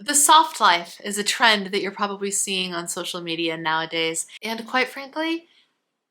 The soft life is a trend that you're probably seeing on social media nowadays, and quite frankly,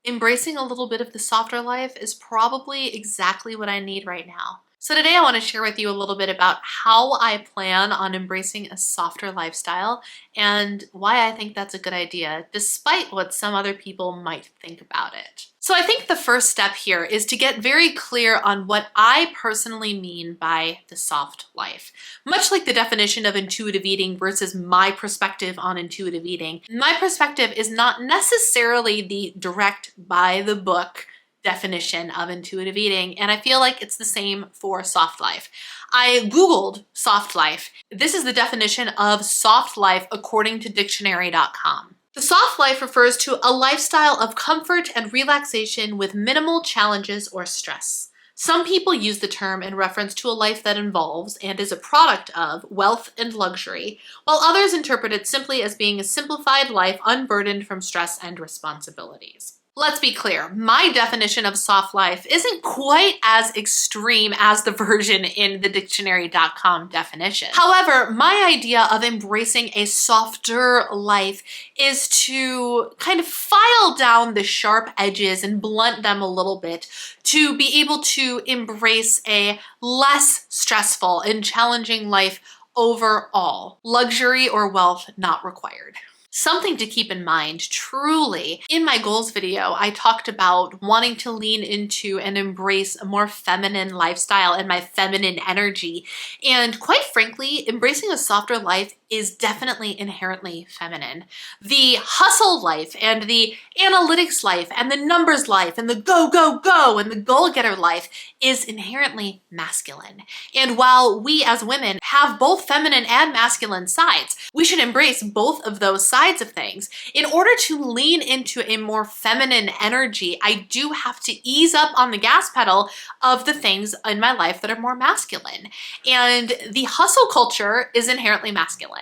embracing a little bit of the softer life is probably exactly what I need right now. So today I want to share with you a little bit about how I plan on embracing a softer lifestyle and why I think that's a good idea, despite what some other people might think about it. So I think the first step here is to get very clear on what I personally mean by the soft life. Much like the definition of intuitive eating versus my perspective on intuitive eating, my perspective is not necessarily the direct by the book definition of intuitive eating, and I feel like it's the same for soft life. I Googled soft life. This is the definition of soft life according to dictionary.com. The soft life refers to a lifestyle of comfort and relaxation with minimal challenges or stress. Some people use the term in reference to a life that involves and is a product of wealth and luxury, while others interpret it simply as being a simplified life unburdened from stress and responsibilities. Let's be clear, my definition of soft life isn't quite as extreme as the version in the dictionary.com definition. However, my idea of embracing a softer life is to kind of file down the sharp edges and blunt them a little bit to be able to embrace a less stressful and challenging life overall. Luxury or wealth not required. Something to keep in mind, truly. In my goals video, I talked about wanting to lean into and embrace a more feminine lifestyle and my feminine energy. And quite frankly, embracing a softer life is definitely inherently feminine. The hustle life and the analytics life and the numbers life and the go, go, go and the goal-getter life is inherently masculine. And while we as women have both feminine and masculine sides, we should embrace both of those sides of things. In order to lean into a more feminine energy, I do have to ease up on the gas pedal of the things in my life that are more masculine. And the hustle culture is inherently masculine.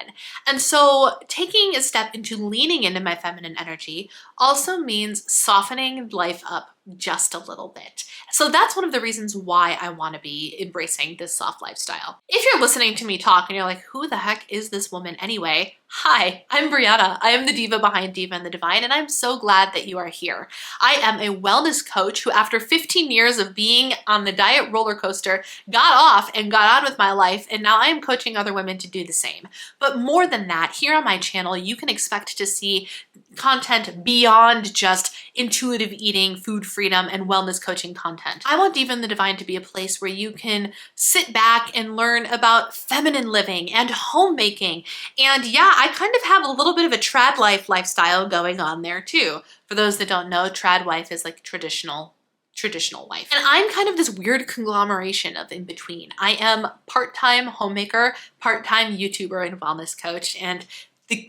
And so taking a step into leaning into my feminine energy also means softening life up just a little bit. So that's one of the reasons why I want to be embracing this soft lifestyle. If you're listening to me talk and you're like, who the heck is this woman anyway? Hi, I'm Brianna. I am the diva behind Diva and the Divine, and I'm so glad that you are here. I am a wellness coach who, after 15 years of being on the diet roller coaster, got off and got on with my life, and now I am coaching other women to do the same. But more than that, here on my channel, you can expect to see content beyond just intuitive eating, food freedom, and wellness coaching content. I want Diva and the Divine to be a place where you can sit back and learn about feminine living and homemaking. And yeah, I kind of have a little bit of a trad life lifestyle going on there too. For those that don't know, trad wife is like traditional wife. And I'm kind of this weird conglomeration of in between. I am part-time homemaker, part-time YouTuber and wellness coach, and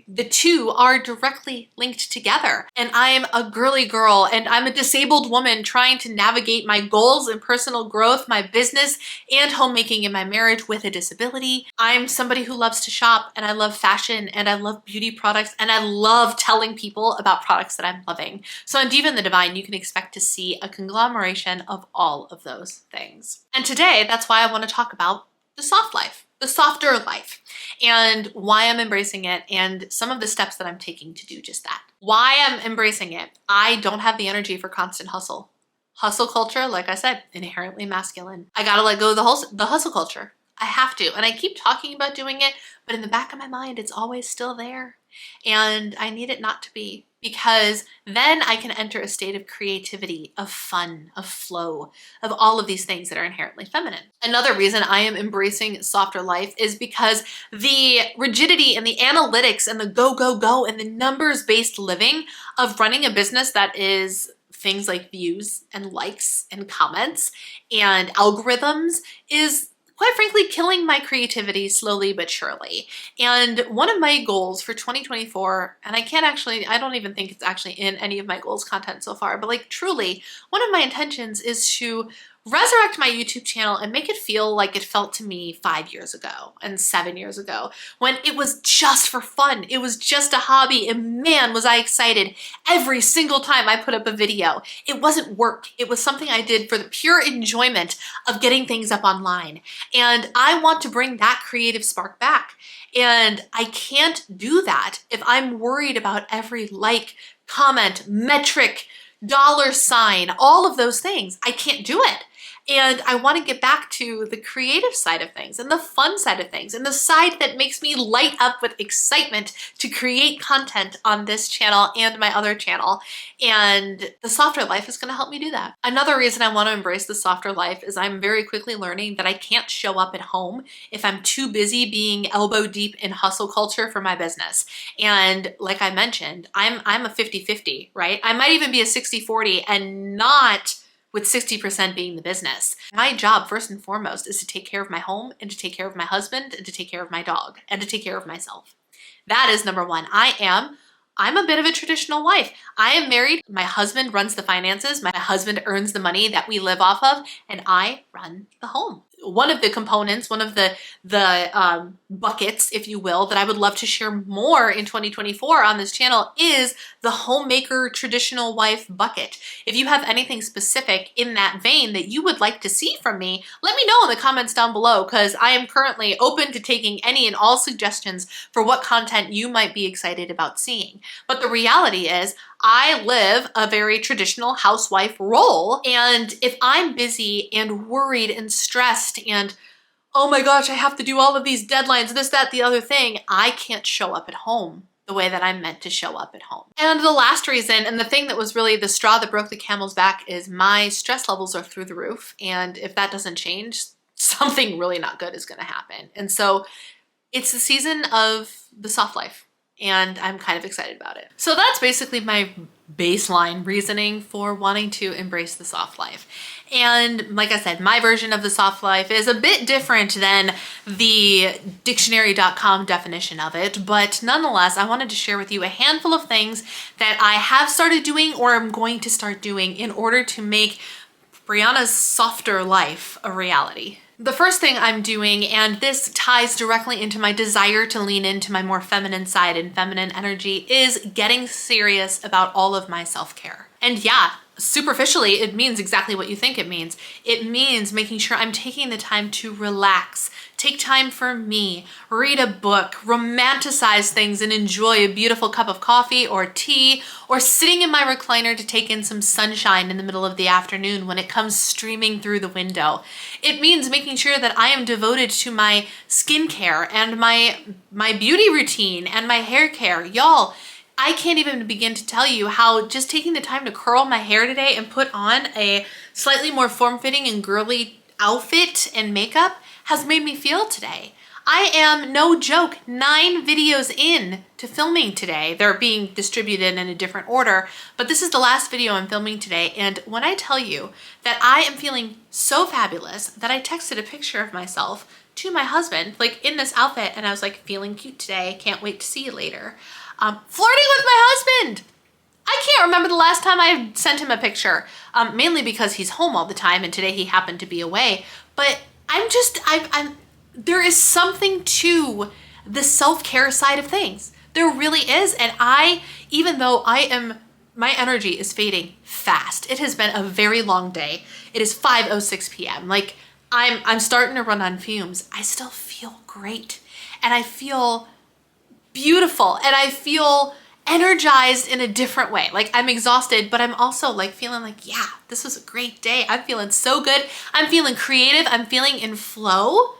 the two are directly linked together. And I'm a girly girl and I'm a disabled woman trying to navigate my goals and personal growth, my business, and homemaking in my marriage with a disability. I'm somebody who loves to shop and I love fashion and I love beauty products and I love telling people about products that I'm loving. So on Diva and the Divine, you can expect to see a conglomeration of all of those things. And today, that's why I want to talk about the soft life. The softer life, and why I'm embracing it, and some of the steps that I'm taking to do just that. Why I'm embracing it. I don't have the energy for constant hustle. Hustle culture, like I said, inherently masculine. I gotta let go of the hustle culture. I have to, and I keep talking about doing it, but in the back of my mind, it's always still there. And I need it not to be, because then I can enter a state of creativity, of fun, of flow, of all of these things that are inherently feminine. Another reason I am embracing softer life is because the rigidity and the analytics and the go, go, go and the numbers-based living of running a business that is things like views and likes and comments and algorithms is quite frankly killing my creativity slowly but surely. And one of my goals for 2024, and I don't even think it's actually in any of my goals content so far, but like truly, one of my intentions is to resurrect my YouTube channel and make it feel like it felt to me 5 years ago and 7 years ago, when it was just for fun. It was just a hobby, and man, was I excited every single time I put up a video. It wasn't work. It was something I did for the pure enjoyment of getting things up online. And I want to bring that creative spark back. And I can't do that if I'm worried about every like, comment, metric, dollar sign, all of those things. I can't do it. And I want to get back to the creative side of things and the fun side of things and the side that makes me light up with excitement to create content on this channel and my other channel. And the softer life is going to help me do that. Another reason I want to embrace the softer life is I'm very quickly learning that I can't show up at home if I'm too busy being elbow deep in hustle culture for my business. And like I mentioned, I'm a 50-50, right? I might even be a 60-40 and not with 60% being the business. My job, first and foremost, is to take care of my home and to take care of my husband and to take care of my dog and to take care of myself. That is number one. I'm a bit of a traditional wife. I am married. My husband runs the finances. My husband earns the money that we live off of, and I run the home. One of the components, one of the buckets, if you will, that I would love to share more in 2024 on this channel is the homemaker traditional wife bucket. If you have anything specific in that vein that you would like to see from me, let me know in the comments down below, because I am currently open to taking any and all suggestions for what content you might be excited about seeing. But the reality is, I live a very traditional housewife role, and if I'm busy and worried and stressed and oh my gosh, I have to do all of these deadlines, this, that, the other thing, I can't show up at home the way that I'm meant to show up at home. And the last reason, and the thing that was really the straw that broke the camel's back, is my stress levels are through the roof, and if that doesn't change, something really not good is gonna happen. And so it's the season of the soft life, and I'm kind of excited about it. So that's basically my baseline reasoning for wanting to embrace the soft life. And like I said, my version of the soft life is a bit different than the dictionary.com definition of it, but nonetheless, I wanted to share with you a handful of things that I have started doing or am going to start doing in order to make Brianna's softer life a reality. The first thing I'm doing, and this ties directly into my desire to lean into my more feminine side and feminine energy, is getting serious about all of my self-care. And yeah, superficially, it means exactly what you think it means. It means making sure I'm taking the time to relax, take time for me, read a book, romanticize things, and enjoy a beautiful cup of coffee or tea, or sitting in my recliner to take in some sunshine in the middle of the afternoon when it comes streaming through the window. It means making sure that I am devoted to my skincare and my beauty routine and my hair care. Y'all, I can't even begin to tell you how just taking the time to curl my hair today and put on a slightly more form-fitting and girly outfit and makeup has made me feel today. I am, no joke, 9 videos in to filming today. They're being distributed in a different order, but this is the last video I'm filming today. And when I tell you that I am feeling so fabulous that I texted a picture of myself to my husband, like in this outfit, and I was like, feeling cute today, can't wait to see you later. Flirting with my husband. I can't remember the last time I sent him a picture, mainly because he's home all the time and today he happened to be away. But there is something to the self-care side of things. There really is. And even though my energy is fading fast. It has been a very long day. It is 5:06 p.m. Like I'm starting to run on fumes. I still feel great. And I feel beautiful. And I feel energized in a different way. Like I'm exhausted, but I'm also like feeling like, yeah, this was a great day. I'm feeling so good. I'm feeling creative. I'm feeling in flow.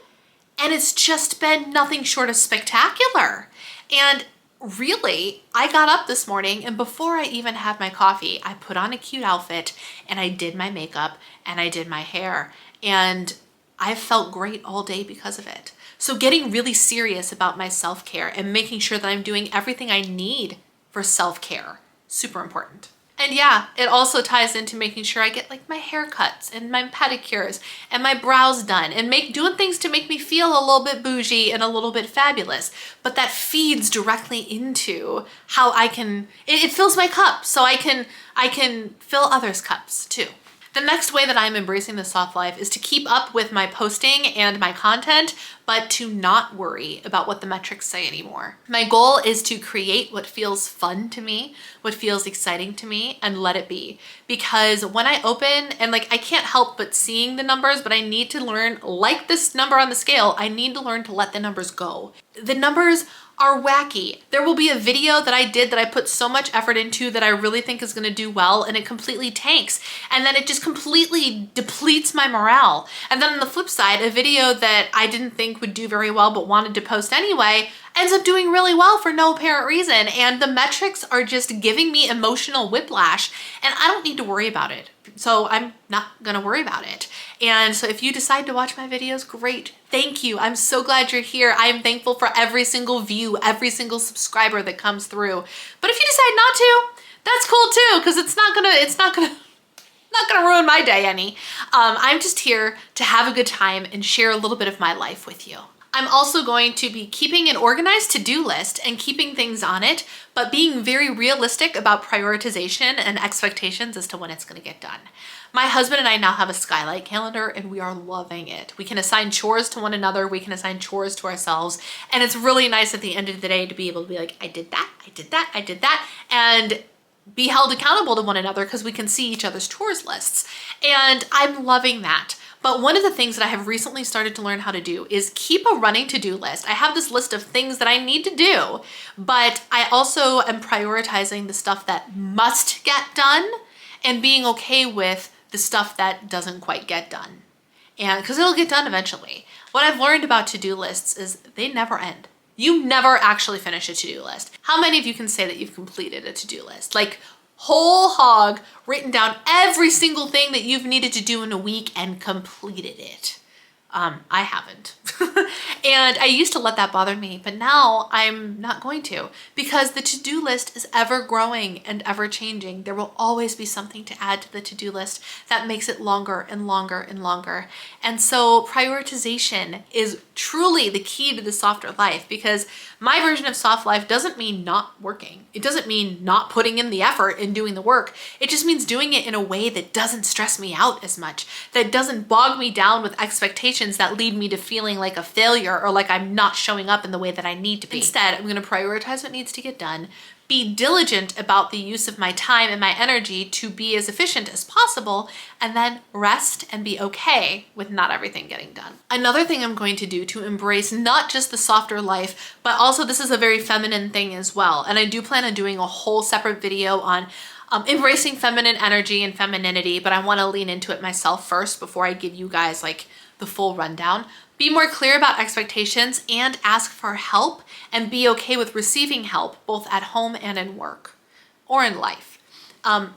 And it's just been nothing short of spectacular. And really, I got up this morning and before I even had my coffee, I put on a cute outfit and I did my makeup and I did my hair. And I felt great all day because of it. So getting really serious about my self-care and making sure that I'm doing everything I need for self-care, super important. And yeah, it also ties into making sure I get like my haircuts and my pedicures and my brows done and doing things to make me feel a little bit bougie and a little bit fabulous. But that feeds directly into how it fills my cup so I can fill others' cups too. The next way that I'm embracing the soft life is to keep up with my posting and my content, but to not worry about what the metrics say anymore. My goal is to create what feels fun to me, what feels exciting to me, and let it be. Because when I open, and like I can't help but seeing the numbers, but I need to learn, like this number on the scale, I need to learn to let the numbers go. The numbers are wacky. There will be a video that I did that I put so much effort into that I really think is gonna do well, and it completely tanks. And then it just completely depletes my morale. And then on the flip side, a video that I didn't think would do very well but wanted to post anyway ends up doing really well for no apparent reason. And the metrics are just giving me emotional whiplash, and I don't need to worry about it. So I'm not gonna worry about it. And so if you decide to watch my videos, great. Thank you. I'm so glad you're here. I am thankful for every single view, every single subscriber that comes through. But if you decide not to, that's cool too, because it's not gonna ruin my day any. I'm just here to have a good time and share a little bit of my life with you. I'm also going to be keeping an organized to-do list and keeping things on it, but being very realistic about prioritization and expectations as to when it's gonna get done. My husband and I now have a skylight calendar, and we are loving it. We can assign chores to one another, we can assign chores to ourselves, and it's really nice at the end of the day to be able to be like, I did that, I did that, I did that, and be held accountable to one another because we can see each other's chores lists. And I'm loving that. But one of the things that I have recently started to learn how to do is keep a running to-do list. I have this list of things that I need to do, but I also am prioritizing the stuff that must get done and being okay with the stuff that doesn't quite get done. And because it'll get done eventually. What I've learned about to-do lists is they never end. You never actually finish a to-do list. How many of you can say that you've completed a to-do list? Like whole hog, written down every single thing that you've needed to do in a week and completed it. I haven't. And I used to let that bother me, but now I'm not going to, because the to-do list is ever growing and ever changing. There will always be something to add to the to-do list that makes it longer and longer and longer. And so prioritization is truly the key to the softer life, because my version of soft life doesn't mean not working. It doesn't mean not putting in the effort and doing the work. It just means doing it in a way that doesn't stress me out as much, that doesn't bog me down with expectations that lead me to feeling like a failure or like I'm not showing up in the way that I need to be. Instead, I'm gonna prioritize what needs to get done, be diligent about the use of my time and my energy to be as efficient as possible, and then rest and be okay with not everything getting done. Another thing I'm going to do to embrace not just the softer life, but also this is a very feminine thing as well. And I do plan on doing a whole separate video on embracing feminine energy and femininity, but I wanna lean into it myself first before I give you guys like the full rundown. Be more clear about expectations and ask for help, and be okay with receiving help both at home and in work or in life.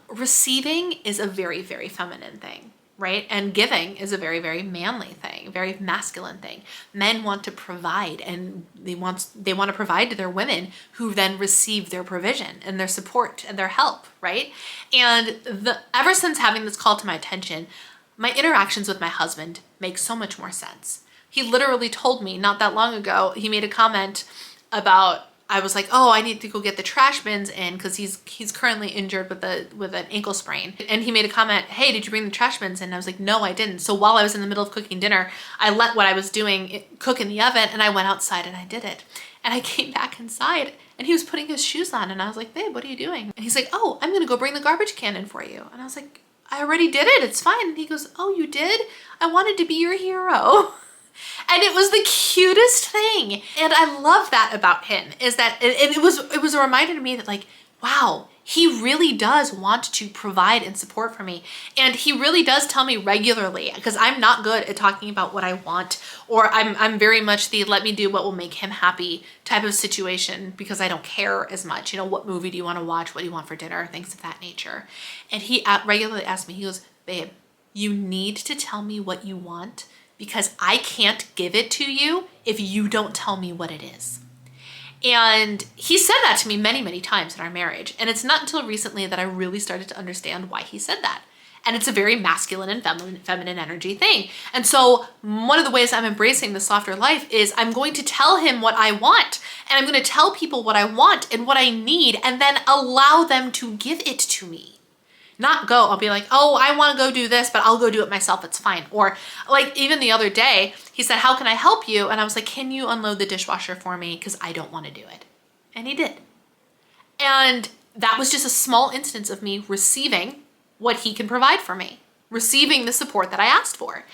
Receiving is a very, very feminine thing, right? And giving is a very, very manly thing, very masculine thing. Men want to provide, and they want to provide to their women, who then receive their provision and their support and their help, right? And ever since having this call to my attention, my interactions with my husband make so much more sense. He literally told me not that long ago, he made a comment about, I was like, oh, I need to go get the trash bins in because he's currently injured with an ankle sprain. And he made a comment, hey, did you bring the trash bins in? And I was like, no, I didn't. So while I was in the middle of cooking dinner, I let what I was doing cook in the oven, and I went outside and I did it. And I came back inside and he was putting his shoes on, and I was like, babe, what are you doing? And he's like, oh, I'm gonna go bring the garbage can in for you. And I was like, I already did it, it's fine. And he goes, oh, you did? I wanted to be your hero. And it was the cutest thing. And I love that about him, is that it was a reminder to me that like, wow, he really does want to provide and support for me. And he really does tell me regularly, because I'm not good at talking about what I want, or I'm very much the let me do what will make him happy type of situation, because I don't care as much. You know, what movie do you want to watch? What do you want for dinner? Things of that nature. And he regularly asks me, he goes, babe, you need to tell me what you want, because I can't give it to you if you don't tell me what it is. And he said that to me many, many times in our marriage. And it's not until recently that I really started to understand why he said that. And it's a very masculine and feminine energy thing. And so one of the ways I'm embracing the softer life is I'm going to tell him what I want, and I'm going to tell people what I want and what I need, and then allow them to give it to me. Not go. I'll be like, oh, I want to go do this, but I'll go do it myself. It's fine. Or like even the other day, he said, how can I help you? And I was like, can you unload the dishwasher for me? Because I don't want to do it. And he did. And that was just a small instance of me receiving what he can provide for me, receiving the support that I asked for.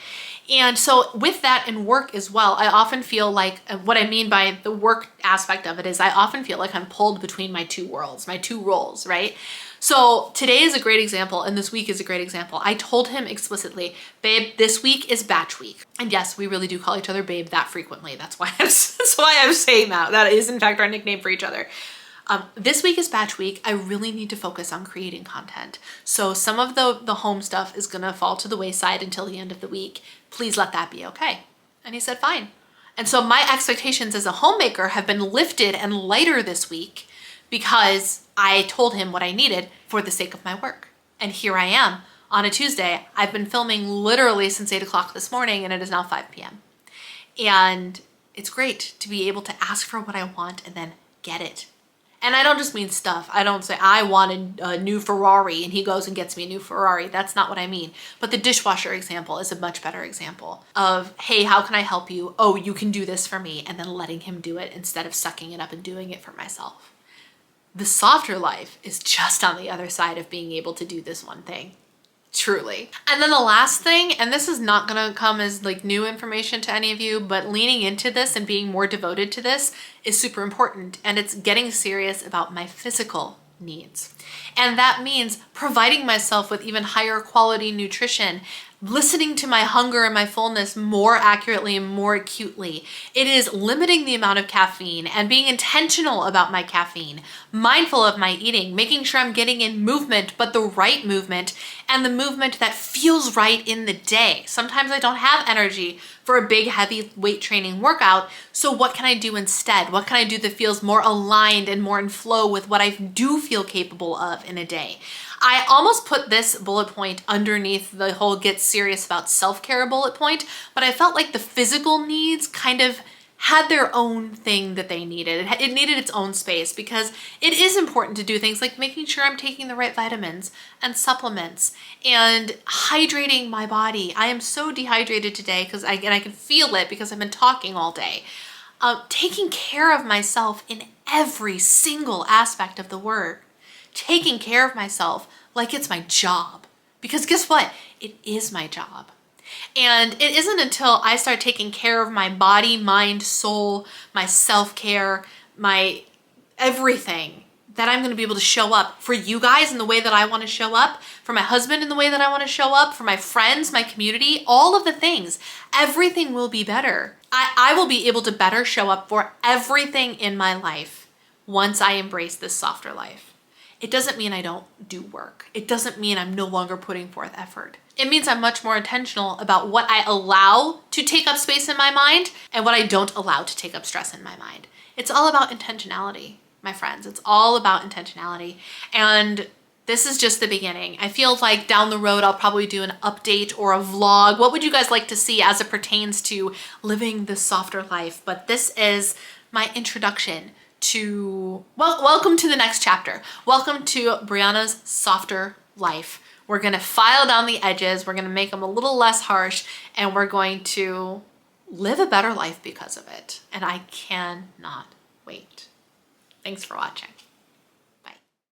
And so with that in work as well, I often feel like, what I mean by the work aspect of it is I often feel like I'm pulled between my two worlds, my two roles, right? So today is a great example, and this week is a great example. I told him explicitly, babe, this week is batch week. And yes, we really do call each other babe that frequently. That's why I'm saying that. That is in fact our nickname for each other. This week is batch week. I really need to focus on creating content. So some of the home stuff is gonna fall to the wayside until the end of the week. Please let that be okay. And he said, fine. And so my expectations as a homemaker have been lifted and lighter this week because I told him what I needed for the sake of my work. And here I am on a Tuesday. I've been filming literally since 8 o'clock this morning, and it is now 5 p.m. And it's great to be able to ask for what I want and then get it. And I don't just mean stuff. I don't say, I want a new Ferrari, and he goes and gets me a new Ferrari. That's not what I mean. But the dishwasher example is a much better example of, hey, how can I help you? Oh, you can do this for me. And then letting him do it instead of sucking it up and doing it for myself. The softer life is just on the other side of being able to do this one thing. Truly. And then the last thing, and this is not gonna come as like new information to any of you, but leaning into this and being more devoted to this is super important. And it's getting serious about my physical needs. And that means providing myself with even higher quality nutrition, listening to my hunger and my fullness more accurately and more acutely. It is limiting the amount of caffeine and being intentional about my caffeine, mindful of my eating, making sure I'm getting in movement, but the right movement and the movement that feels right in the day. Sometimes I don't have energy for a big, heavy weight training workout. So what can I do instead? What can I do that feels more aligned and more in flow with what I do feel capable of in a day? I almost put this bullet point underneath the whole get serious about self-care bullet point, but I felt like the physical needs kind of had their own thing that they needed. It needed its own space because it is important to do things like making sure I'm taking the right vitamins and supplements and hydrating my body. I am so dehydrated today because I can feel it because I've been talking all day. Taking care of myself in every single aspect of the word. Taking care of myself like it's my job. Because guess what? It is my job. And it isn't until I start taking care of my body, mind, soul, my self-care, my everything, that I'm going to be able to show up for you guys in the way that I want to show up, for my husband in the way that I want to show up, for my friends, my community, all of the things. Everything will be better. I will be able to better show up for everything in my life once I embrace this softer life. It doesn't mean I don't do work. It doesn't mean I'm no longer putting forth effort. It means I'm much more intentional about what I allow to take up space in my mind and what I don't allow to take up stress in my mind. It's all about intentionality, my friends. It's all about intentionality. And this is just the beginning. I feel like down the road, I'll probably do an update or a vlog. What would you guys like to see as it pertains to living this softer life? But this is my introduction to, well, welcome to the next chapter. Welcome to Brianna's softer life. We're gonna file down the edges, we're gonna make them a little less harsh, and we're going to live a better life because of it. And I cannot wait. Thanks for watching.